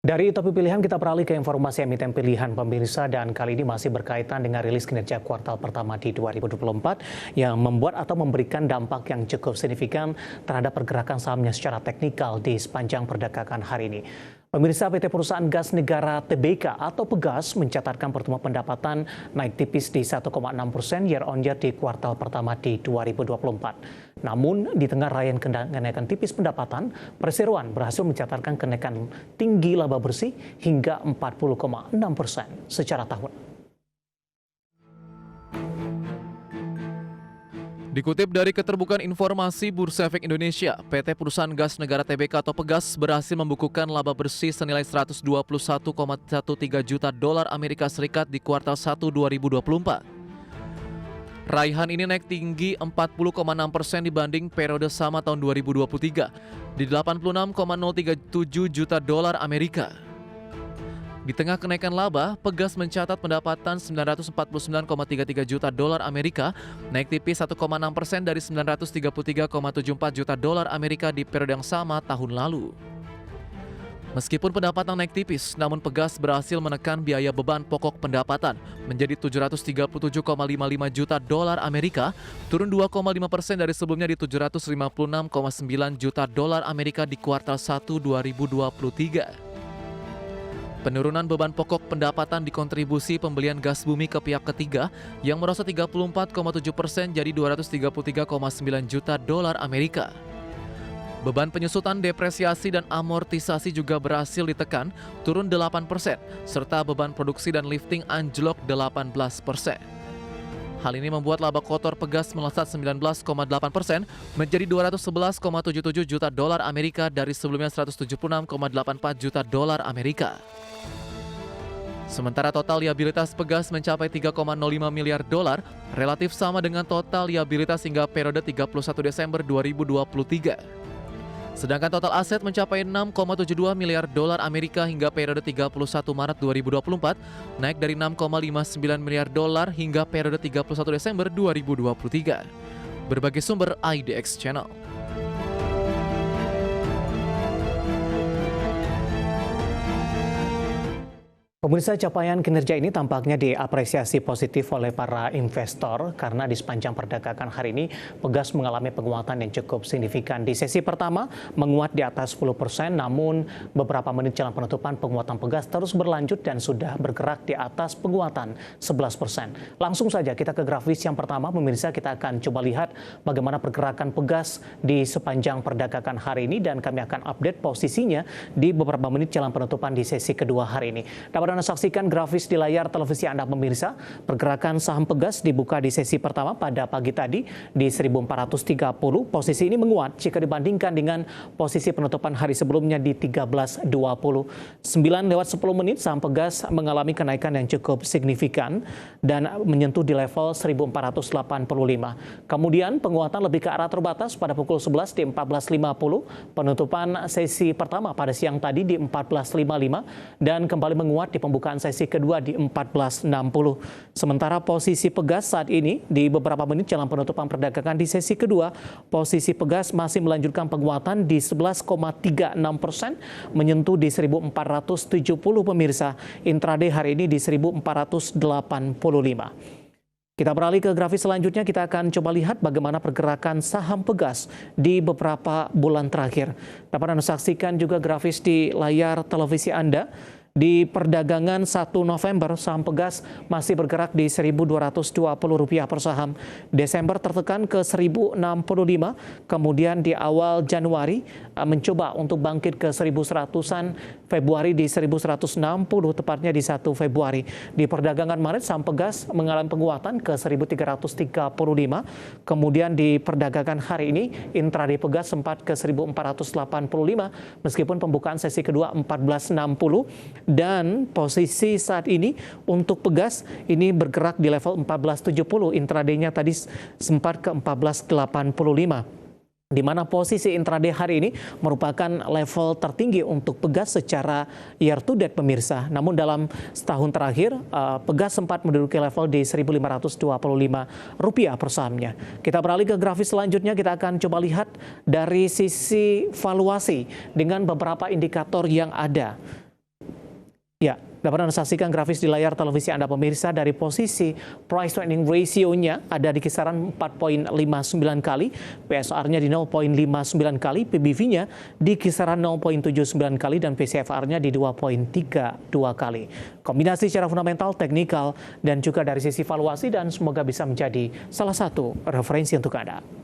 Dari topik pilihan kita beralih ke informasi emiten pilihan pemirsa dan kali ini masih berkaitan dengan rilis kinerja kuartal pertama di 2024 yang membuat atau memberikan dampak yang cukup signifikan terhadap pergerakan sahamnya secara teknikal di sepanjang perdagangan hari ini. Pemirsa, PT Perusahaan Gas Negara Tbk atau Pegas mencatatkan pertumbuhan pendapatan naik tipis di 1,6% year on year di kuartal pertama di 2024. Namun, di tengah raihan kenaikan tipis pendapatan, perseroan berhasil mencatatkan kenaikan tinggi laba bersih hingga 40,6% secara tahun. Dikutip dari Keterbukaan Informasi Bursa Efek Indonesia, PT Perusahaan Gas Negara Tbk atau Pegas berhasil membukukan laba bersih senilai 121,13 juta dolar Amerika Serikat di kuartal 1 2024. Raihan ini naik tinggi 40,6% dibanding periode sama tahun 2023 di 86,037 juta dolar Amerika. Di tengah kenaikan laba, Pegas mencatat pendapatan 949,33 juta dolar Amerika, naik tipis 1,6% dari 933,74 juta dolar Amerika di periode yang sama tahun lalu. Meskipun pendapatan naik tipis, namun Pegas berhasil menekan biaya beban pokok pendapatan menjadi 737,55 juta dolar Amerika, turun 2,5% dari sebelumnya di 756,9 juta dolar Amerika di kuartal 1 2023. Penurunan beban pokok pendapatan dikontribusi pembelian gas bumi ke pihak ketiga yang merosot 34,7% jadi 233,9 juta dolar Amerika. Beban penyusutan depresiasi dan amortisasi juga berhasil ditekan, turun 8%, serta beban produksi dan lifting anjlok 18%. Hal ini membuat laba kotor Pegas melesat 19,8% menjadi 211,77 juta dolar Amerika dari sebelumnya 176,84 juta dolar Amerika. Sementara total liabilitas Pegas mencapai 3,05 miliar dolar, relatif sama dengan total liabilitas hingga periode 31 Desember 2023. Sedangkan total aset mencapai 6,72 miliar dolar Amerika hingga periode 31 Maret 2024, naik dari 6,59 miliar dolar hingga periode 31 Desember 2023. Berbagai sumber IDX Channel. Pemirsa, capaian kinerja ini tampaknya diapresiasi positif oleh para investor karena di sepanjang perdagangan hari ini Pegas mengalami penguatan yang cukup signifikan. Di sesi pertama menguat di atas 10%, namun beberapa menit jelang penutupan penguatan Pegas terus berlanjut dan sudah bergerak di atas penguatan 11%. Langsung saja kita ke grafis yang pertama, pemirsa, kita akan coba lihat bagaimana pergerakan Pegas di sepanjang perdagangan hari ini dan kami akan update posisinya di beberapa menit jelang penutupan di sesi kedua hari ini. Dapat Anda saksikan grafis di layar televisi Anda, pemirsa. Pergerakan saham Pegas dibuka di sesi pertama pada pagi tadi di 1430. Posisi ini menguat jika dibandingkan dengan posisi penutupan hari sebelumnya di 1320. 9:10 saham Pegas mengalami kenaikan yang cukup signifikan dan menyentuh di level 1485. Kemudian penguatan lebih ke arah terbatas pada pukul 11 di 1450. Penutupan sesi pertama pada siang tadi di 1455 dan kembali menguat di pembukaan sesi kedua di 1460. Sementara posisi Pegas saat ini di beberapa menit jelang penutupan perdagangan di sesi kedua, posisi Pegas masih melanjutkan penguatan di 11,36%, menyentuh di 1470, pemirsa. Intraday hari ini di 1485. Kita beralih ke grafis selanjutnya, kita akan coba lihat bagaimana pergerakan saham Pegas di beberapa bulan terakhir. Dapat Anda saksikan juga grafis di layar televisi Anda. Di perdagangan 1 November, saham Pegas masih bergerak di Rp1.220 per saham. Desember tertekan ke 1.065, kemudian di awal Januari mencoba untuk bangkit ke 1.100-an, Februari di 1.160, tepatnya di 1 Februari. Di perdagangan Maret, saham Pegas mengalami penguatan ke 1.335, kemudian di perdagangan hari ini, intraday Pegas sempat ke 1.485, meskipun pembukaan sesi kedua 1460. Dan posisi saat ini untuk Pegas ini bergerak di level 1470, intradaynya tadi sempat ke 1485. Di mana posisi intraday hari ini merupakan level tertinggi untuk Pegas secara year to date, pemirsa. Namun dalam setahun terakhir, Pegas sempat menduduki level di Rp1.525 per sahamnya. Kita beralih ke grafis selanjutnya, kita akan coba lihat dari sisi valuasi dengan beberapa indikator yang ada. Ya, dapat Anda saksikan grafis di layar televisi Anda pemirsa dari posisi price to earning ratio-nya ada di kisaran 4,59 kali, PSR-nya di 0,59 kali, PBV-nya di kisaran 0,79 kali, dan PCFR-nya di 2,32 kali. Kombinasi secara fundamental, teknikal, dan juga dari sisi valuasi, dan semoga bisa menjadi salah satu referensi untuk Anda.